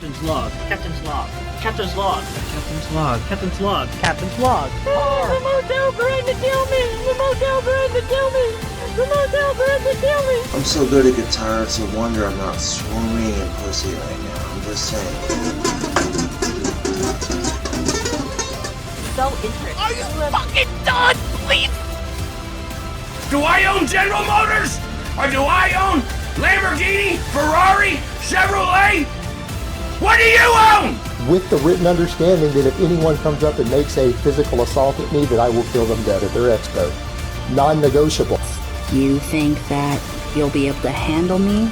Captain's log. Captain's log. Captain's log. Captain's log. Captain's log. Captain's log. The motel tried to kill me! The motel tried to kill me! The motel tried to kill me! I'm so good at guitar, it's a wonder I'm not swimming in pussy right now. I'm just saying. So interesting. Are you fucking done, please? Do I own General Motors? Or do I own Lamborghini, Ferrari, Chevrolet? What do you own? With the written understanding that if anyone comes up and makes a physical assault at me, that I will kill them dead at their expo. Non-negotiable. You think that you'll be able to handle me?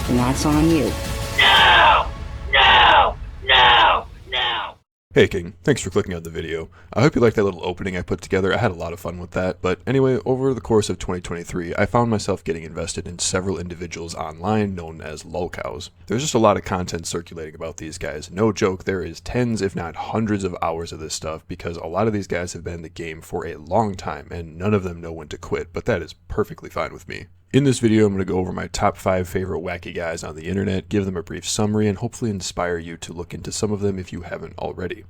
Then that's on you. No! No! No! No! Hey King, thanks for clicking on the video. I hope you liked that little opening I put together. I had a lot of fun with that. But anyway, over the course of 2023, I found myself getting invested in several individuals online known as lolcows. There's just a lot of content circulating about these guys. No joke, there is tens if not hundreds of hours of this stuff because a lot of these guys have been in the game for a long time and none of them know when to quit, but that is perfectly fine with me. In this video, I'm going to go over my top 5 favorite wacky guys on the internet, give them a brief summary, and hopefully inspire you to look into some of them if you haven't already.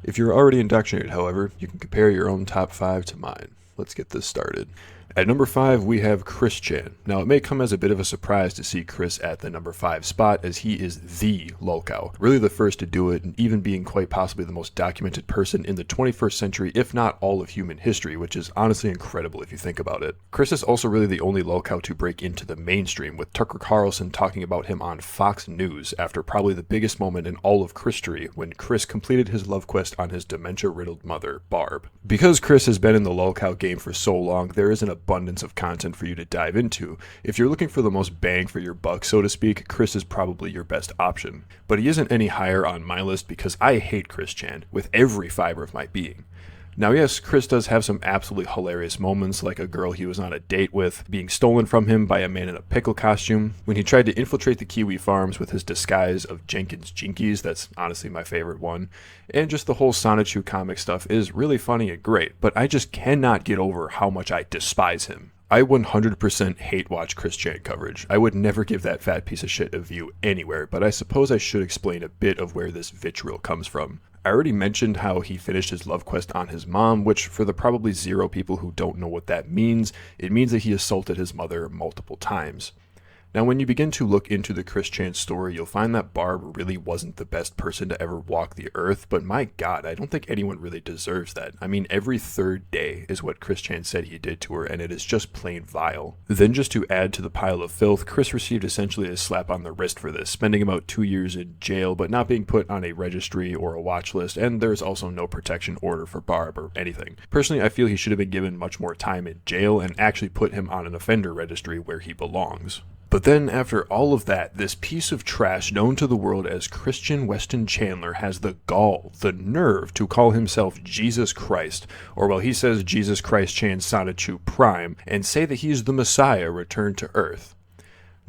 If you're already indoctrinated, however, you can compare your own top 5 to mine. Let's get this started. At number 5, we have Chris Chan. Now, it may come as a bit of a surprise to see Chris at the number 5 spot, as he is the lolcow. Really the first to do it, and even being quite possibly the most documented person in the 21st century, if not all of human history, which is honestly incredible if you think about it. Chris is also really the only lolcow to break into the mainstream, with Tucker Carlson talking about him on Fox News after probably the biggest moment in all of Christory, when Chris completed his love quest on his dementia-riddled mother, Barb. Because Chris has been in the lolcow game for so long, there is an abundance of content for you to dive into. If you're looking for the most bang for your buck, so to speak, Chris is probably your best option. But he isn't any higher on my list because I hate Chris Chan with every fiber of my being. Now yes, Chris does have some absolutely hilarious moments, like a girl he was on a date with being stolen from him by a man in a pickle costume, when he tried to infiltrate the Kiwi farms with his disguise of Jenkins Jinkies, that's honestly my favorite one, and just the whole Sonichu comic stuff is really funny and great, but I just cannot get over how much I despise him. I 100% hate watch Chris Chan coverage. I would never give that fat piece of shit a view anywhere, but I suppose I should explain a bit of where this vitriol comes from. I already mentioned how he finished his love quest on his mom, which for the probably 0 people who don't know what that means, it means that he assaulted his mother multiple times. Now, when you begin to look into the Chris Chan story, you'll find that Barb really wasn't the best person to ever walk the earth, but my god, I don't think anyone really deserves that. I mean, every 3rd day is what Chris Chan said he did to her, and it is just plain vile. Then just to add to the pile of filth, Chris received essentially a slap on the wrist for this, spending about 2 years in jail, but not being put on a registry or a watch list, and there's also no protection order for Barb or anything. Personally, I feel he should have been given much more time in jail and actually put him on an offender registry where he belongs. But then, after all of that, this piece of trash known to the world as Christian Weston Chandler has the gall, the nerve, to call himself Jesus Christ, or well, he says Jesus Christ Chan Sonichu Prime, and say that he's the Messiah returned to Earth.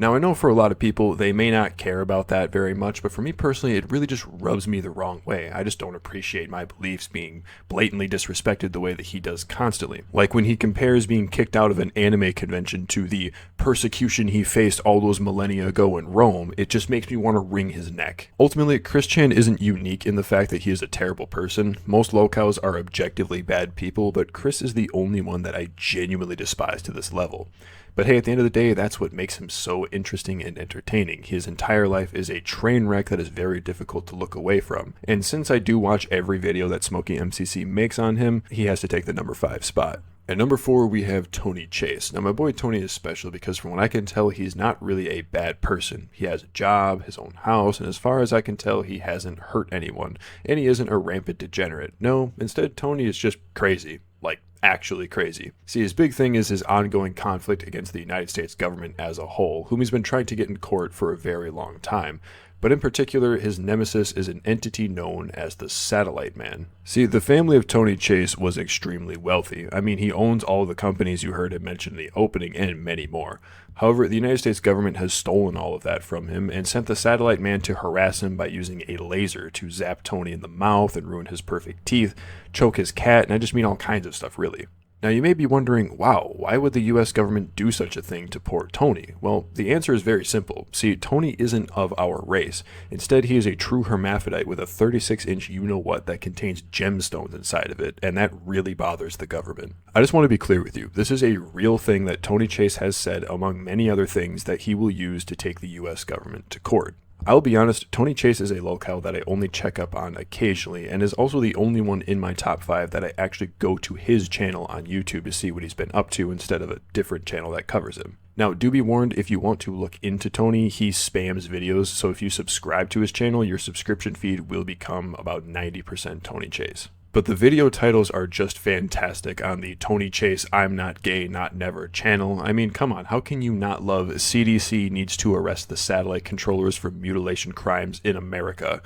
Now, I know for a lot of people, they may not care about that very much, but for me personally, it really just rubs me the wrong way. I just don't appreciate my beliefs being blatantly disrespected the way that he does constantly. Like when he compares being kicked out of an anime convention to the persecution he faced all those millennia ago in Rome, it just makes me want to wring his neck. Ultimately, Chris Chan isn't unique in the fact that he is a terrible person. Most lolcows are objectively bad people, but Chris is the only one that I genuinely despise to this level. But hey, at the end of the day, that's what makes him so interesting and entertaining. His entire life is a train wreck that is very difficult to look away from. And since I do watch every video that Smokey MCC makes on him, he has to take the number 5 spot. At number 4, we have Tony Chase. Now, my boy Tony is special because from what I can tell, he's not really a bad person. He has a job, his own house, and as far as I can tell, he hasn't hurt anyone. And he isn't a rampant degenerate. No, instead, Tony is just crazy. Like, actually crazy. See, his big thing is his ongoing conflict against the United States government as a whole, whom he's been trying to get in court for a very long time. But in particular, his nemesis is an entity known as the Satellite Man. See, the family of Tony Chase was extremely wealthy. I mean, he owns all the companies you heard him mention in the opening and many more. However, the United States government has stolen all of that from him and sent the Satellite Man to harass him by using a laser to zap Tony in the mouth and ruin his perfect teeth, choke his cat, and I just mean all kinds of stuff, really. Now you may be wondering, wow, why would the US government do such a thing to poor Tony? Well, the answer is very simple. See, Tony isn't of our race. Instead, he is a true hermaphrodite with a 36-inch you-know-what that contains gemstones inside of it, and that really bothers the government. I just want to be clear with you, this is a real thing that Tony Chase has said among many other things that he will use to take the US government to court. I'll be honest, Tony Chase is a lolcow that I only check up on occasionally, and is also the only one in my top 5 that I actually go to his channel on YouTube to see what he's been up to instead of a different channel that covers him. Now, do be warned, if you want to look into Tony, he spams videos, so if you subscribe to his channel, your subscription feed will become about 90% Tony Chase. But the video titles are just fantastic on the Tony Chase I'm Not Gay Not Never channel. I mean, come on, how can you not love CDC needs to arrest the satellite controllers for mutilation crimes in America,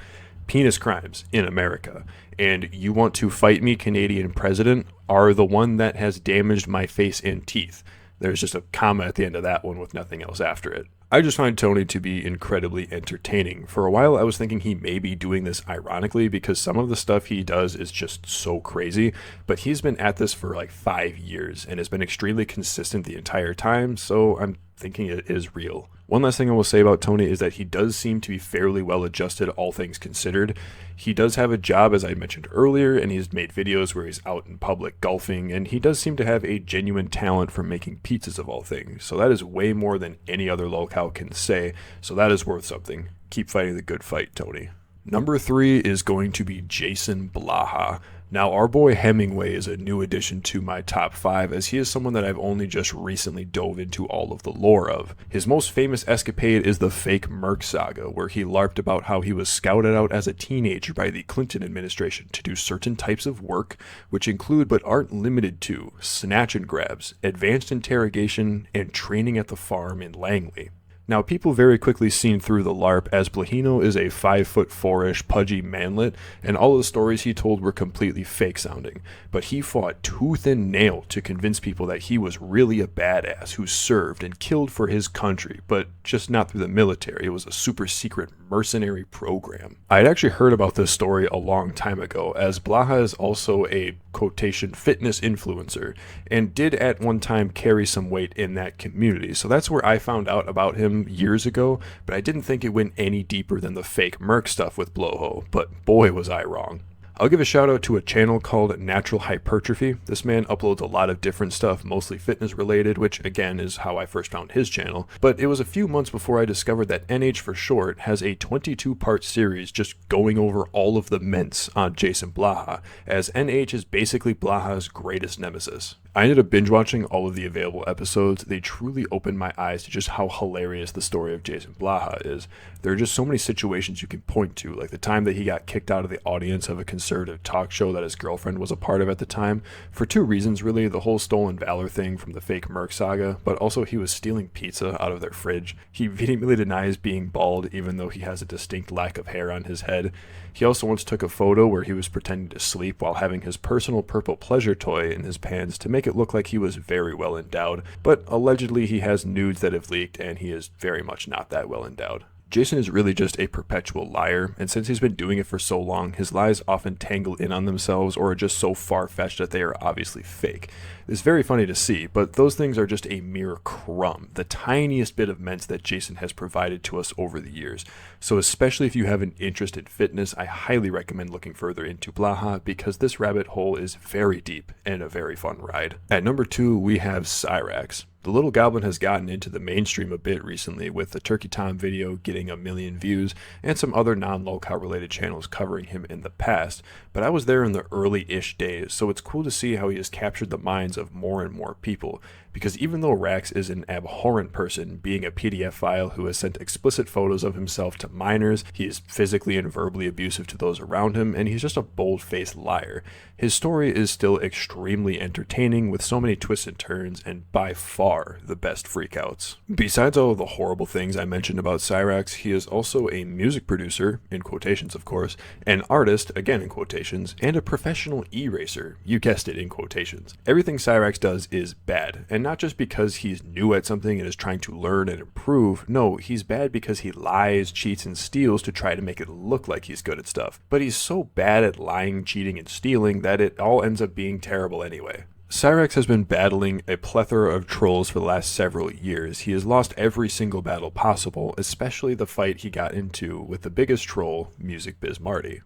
penis crimes in America, and you want to fight me, Canadian president, are the one that has damaged my face and teeth. There's just a comma at the end of that one with nothing else after it. I just find Tony to be incredibly entertaining. For a while I was thinking he may be doing this ironically because some of the stuff he does is just so crazy, but he's been at this for like 5 years and has been extremely consistent the entire time, so I'm thinking it is real. One last thing I will say about Tony is that he does seem to be fairly well adjusted, all things considered. He does have a job, as I mentioned earlier, and he's made videos where he's out in public golfing, and he does seem to have a genuine talent for making pizzas of all things. So that is way more than any other lolcow can say, so that is worth something. Keep fighting the good fight, Tony. Number 3 is going to be Jason Blaha. Now, our boy Hemingway is a new addition to my top 5, as he is someone that I've only just recently dove into all of the lore of. His most famous escapade is the fake Merc saga, where he larped about how he was scouted out as a teenager by the Clinton administration to do certain types of work, which include but aren't limited to snatch and grabs, advanced interrogation, and training at the farm in Langley. Now, people very quickly seen through the LARP, as Blahino is a 5'4"-ish pudgy manlet, and all the stories he told were completely fake sounding. But he fought tooth and nail to convince people that he was really a badass who served and killed for his country, but just not through the military. It was a super secret mercenary program. I had actually heard about this story a long time ago, as Blaha is also a quotation fitness influencer, and did at one time carry some weight in that community. So that's where I found out about him years ago, but I didn't think it went any deeper than the fake Merc stuff with Blaha, but boy was I wrong. I'll give a shout out to a channel called Natural Hypertrophy. This man uploads a lot of different stuff, mostly fitness related, which again is how I first found his channel. But it was a few months before I discovered that NH for Short has a 22-part series just going over all of the mints on Jason Blaha, as NH is basically Blaha's greatest nemesis. I ended up binge watching all of the available episodes. They truly opened my eyes to just how hilarious the story of Jason Blaha is. There are just so many situations you can point to, like the time that he got kicked out of the audience of a conservative talk show that his girlfriend was a part of at the time, for 2 reasons really: the whole stolen valor thing from the fake Merc saga, but also he was stealing pizza out of their fridge. He vehemently denies being bald, even though he has a distinct lack of hair on his head. He also once took a photo where he was pretending to sleep while having his personal purple pleasure toy in his pants to make it look like he was very well endowed, but allegedly he has nudes that have leaked and he is very much not that well endowed. Jason is really just a perpetual liar, and since he's been doing it for so long, his lies often tangle in on themselves or are just so far-fetched that they are obviously fake. It's very funny to see, but those things are just a mere crumb, the tiniest bit of mints that Jason has provided to us over the years. So especially if you have an interest in fitness, I highly recommend looking further into Blaha, because this rabbit hole is very deep and a very fun ride. At number 2, we have Cyrax. The little goblin has gotten into the mainstream a bit recently, with the Turkey Tom video getting 1 million views and some other non-lolcow related channels covering him in the past, but I was there in the early-ish days, so it's cool to see how he has captured the minds of more and more people, because even though Rax is an abhorrent person, being a PDF file who has sent explicit photos of himself to minors, he is physically and verbally abusive to those around him, and he's just a bold-faced liar. His story is still extremely entertaining, with so many twists and turns, and by far the best freakouts. Besides all of the horrible things I mentioned about Cyrax, he is also a music producer, in quotations of course, an artist, again in quotations, and a professional e-racer, you guessed it, in quotations. Everything Cyrax does is bad, and not just because he's new at something and is trying to learn and improve. No, he's bad because he lies, cheats, and steals to try to make it look like he's good at stuff. But he's so bad at lying, cheating, and stealing that it all ends up being terrible anyway. Cyrax has been battling a plethora of trolls for the last several years. He has lost every single battle possible, especially the fight he got into with the biggest troll, Music Biz Marty.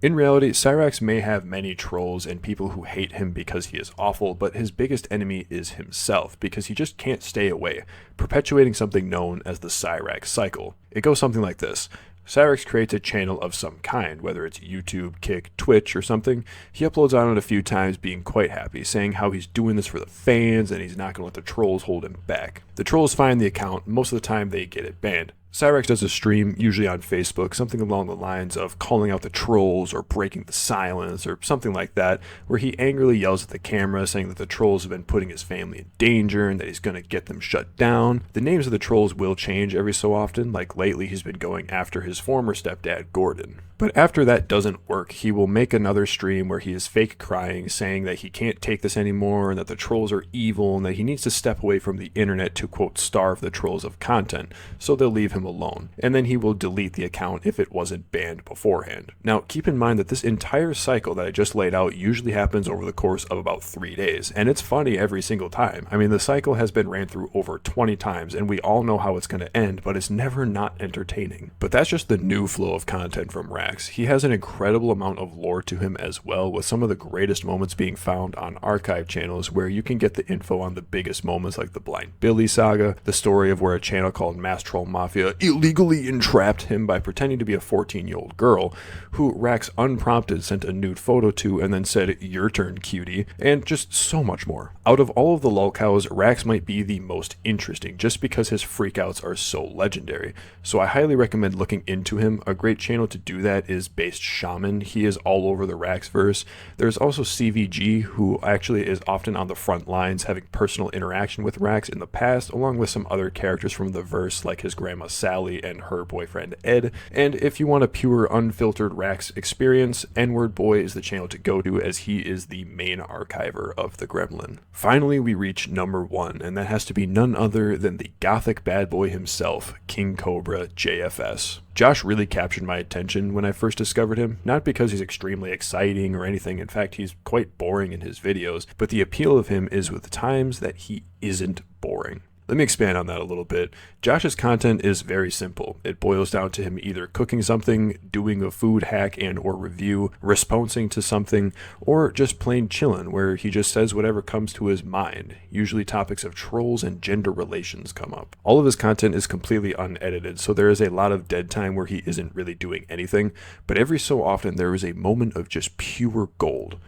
In reality, Cyrax may have many trolls and people who hate him because he is awful, but his biggest enemy is himself, because he just can't stay away, perpetuating something known as the Cyrax cycle. It goes something like this. Cyrax creates a channel of some kind, whether it's YouTube, Kick, Twitch, or something. He uploads on it a few times being quite happy, saying how he's doing this for the fans and he's not going to let the trolls hold him back. The trolls find the account, most of the time they get it banned. Cyrax does a stream, usually on Facebook, something along the lines of calling out the trolls or breaking the silence or something like that, where he angrily yells at the camera saying that the trolls have been putting his family in danger and that he's going to get them shut down. The names of the trolls will change every so often, like lately he's been going after his former stepdad, Gordon. But after that doesn't work, he will make another stream where he is fake crying, saying that he can't take this anymore and that the trolls are evil and that he needs to step away from the internet to, quote, starve the trolls of content, so they'll leave him alone. And then he will delete the account if it wasn't banned beforehand. Now, keep in mind that this entire cycle that I just laid out usually happens over the course of about 3 days, and it's funny every single time. I mean, the cycle has been ran through over 20 times, and we all know how it's going to end, but it's never not entertaining. But that's just the new flow of content from Rax. He has an incredible amount of lore to him as well, with some of the greatest moments being found on archive channels where you can get the info on the biggest moments like the Blind Billy saga, the story of where a channel called Mass Troll Mafia illegally entrapped him by pretending to be a 14-year-old girl, who Rax unprompted sent a nude photo to and then said, "Your turn, cutie," and just so much more. Out of all of the lolcows, Rax might be the most interesting just because his freakouts are so legendary, so I highly recommend looking into him. A great channel to do that is Based Shaman. He is all over the Raxverse. There's also CVG, who actually is often on the front lines having personal interaction with Rax in the past, along with some other characters from the verse like his grandma Sally and her boyfriend Ed. And if you want a pure unfiltered Rax experience, N-Word Boy is the channel to go to, as he is the main archiver of the Gremlin. Finally, we reach number 1, and that has to be none other than the gothic bad boy himself, King Cobra JFS. Josh really captured my attention when I first discovered him, not because he's extremely exciting or anything. In fact, he's quite boring in his videos, but the appeal of him is with the times that he isn't boring. Let me expand on that a little bit. Josh's content is very simple. It boils down to him either cooking something, doing a food hack and or review, responsing to something, or just plain chillin', where he just says whatever comes to his mind. Usually topics of trolls and gender relations come up. All of his content is completely unedited, so there is a lot of dead time where he isn't really doing anything, but every so often there is a moment of just pure gold.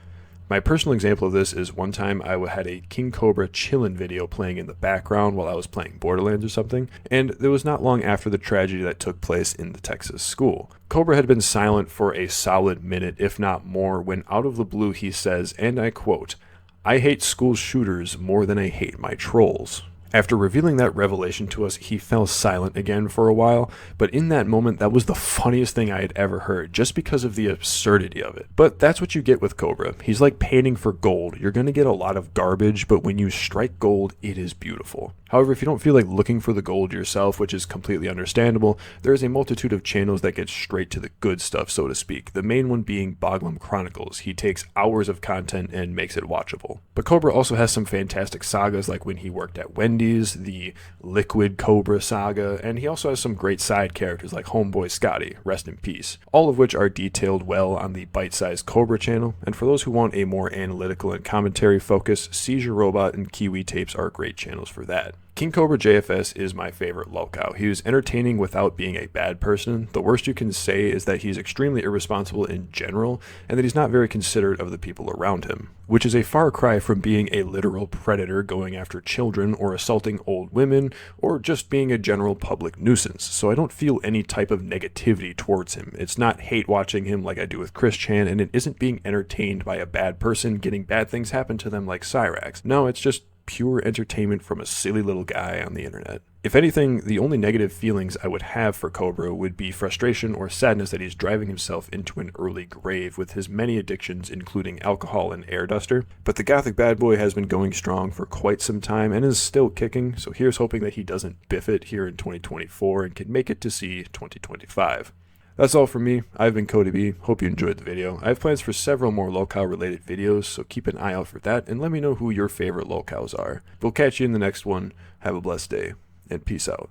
My personal example of this is one time I had a King Cobra chillin' video playing in the background while I was playing Borderlands or something, and it was not long after the tragedy that took place in the Texas school. Cobra had been silent for a solid minute, if not more, when out of the blue he says, and I quote, "I hate school shooters more than I hate my trolls." After revealing that revelation to us, he fell silent again for a while, but in that moment, that was the funniest thing I had ever heard, just because of the absurdity of it. But that's what you get with Cobra. He's like painting for gold. You're going to get a lot of garbage, but when you strike gold, it is beautiful. However, if you don't feel like looking for the gold yourself, which is completely understandable, there is a multitude of channels that get straight to the good stuff, so to speak. The main one being Boglum Chronicles. He takes hours of content and makes it watchable. But Cobra also has some fantastic sagas, like when he worked at Wendy's, the Liquid Cobra saga, and he also has some great side characters like Homeboy Scotty, rest in peace, all of which are detailed well on the Bite-Sized Cobra channel. And for those who want a more analytical and commentary focus, Seizure Robot and Kiwi Tapes are great channels for that. King Cobra JFS is my favorite lolcow. He was entertaining without being a bad person. The worst you can say is that he's extremely irresponsible in general, and that he's not very considerate of the people around him, which is a far cry from being a literal predator going after children or assaulting old women, or just being a general public nuisance. So I don't feel any type of negativity towards him. It's not hate watching him like I do with Chris Chan, and it isn't being entertained by a bad person getting bad things happen to them like Cyrax. No, it's just pure entertainment from a silly little guy on the internet. If anything, the only negative feelings I would have for Cobra would be frustration or sadness that he's driving himself into an early grave with his many addictions, including alcohol and air duster. But the gothic bad boy has been going strong for quite some time and is still kicking, so here's hoping that he doesn't biff it here in 2024 and can make it to see 2025. That's all from me. I've been Cody B. Hope you enjoyed the video. I have plans for several more lolcow related videos, so keep an eye out for that and let me know who your favorite lolcows are. We'll catch you in the next one. Have a blessed day, and peace out.